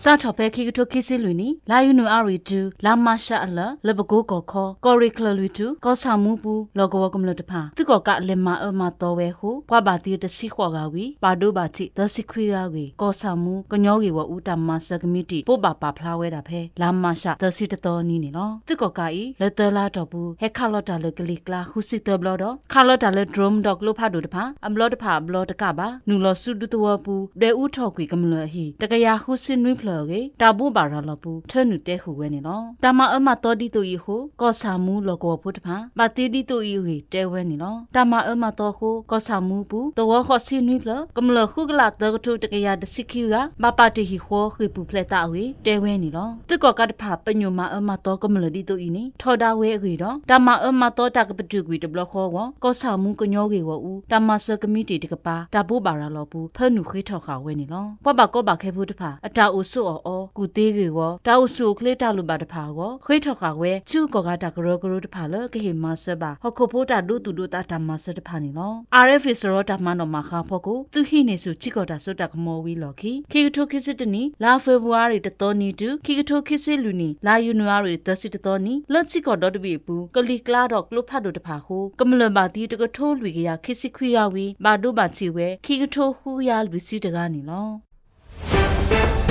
စာထော်ပဲခိကတိုခိစီလူနီလာယူနူအာရီတူလာမရှာအလလဘကိုကောခေါ်ကောရီကလလူတူကောဆာမူပူလောကဝကမလတဖာသူကောကလက်မအမတော်ဝဲဟုဘွားပါတီတစီခေါ်ကဝီပါဒိုပါချီဒစီခွေကဝီကောဆာမူကညောဝီဝဦးတမဆကမီတီပို့ပါပါဖလာဝဲတာဖဲလာမရှာဒစီတတော်နီနေလောသူကောကဤလက်တလာတော့ဘူးဟက်ခါလော့တာလကလီကလာဟုစီတဘလော့တော့ခါလော့တာလဒရုမ်ဒေါကလိုဖာဒိုတဖာအဘလော့တဖာဘလော့တကပါနူလောစုဒူတဝပူဒဲဦးထော်ကွေကမလဟီတကရာဟုစင်နွိဖလော်ကေတာဘူပါရလောပူထနုတဲဟုဝဲနေလောတမအမတော်ဒီတူဤဟုကောဆာမူလောကောဖုတဖာပါတီဒီတူဤဟီတဲဝဲနေလောတမအမတော်ဟုကောဆာမူပူတောခောစင်နွိဖလောကမလခုကလာတကထုတကရာဒစိခိကမပါတီဟီခောခိပူဖလက်တာဝေတဲဝဲနေလောသူကောကတဖာပညုမအမတော်ကမလဒီတူဤနေထော်ဒါဝဲအီတော့တမအမတော်တကပတုကွီတဘလခောကောဆာမူကညောကေဝဦးတမဆကမီတီတကပါတာဘူပါရလောပူဖနုခိထော်ခါဝဲနေလောပပကောပါခဲဖုတဖာအတာအိုဆုအောကူသေးကေဝတာအိုဆုကလေတာလူပါတဖာကောခိထော်ခါဝဲချူကောကတာကရောကရောတဖာလကေဟေမဆဘာဟခုဖိုတာဒုတူဒုတာတမဆတဖာနေလော RF စရောတမနောမခါဖို့ကိုသူဟိနေစုချိကောတာဆုတကမောဝီလော်ခီခိကထိုခိစစ်တနီလာဖေဗူအာရီတတော်နီတူခိကထိုခိစစ်လူနီလာယူနွာရီတစစ်တတော်နီလက်ချိကောဒတ်ဘီပူကလီကလာတော့ကလုဖတ်တို့တဖာဟုကမလဘာတီတကထိုးလူကရခိစစ်ခွေရဝီဘာဒုဘာချီဝဲခိကထိုဟူရလူစီတကားနီလော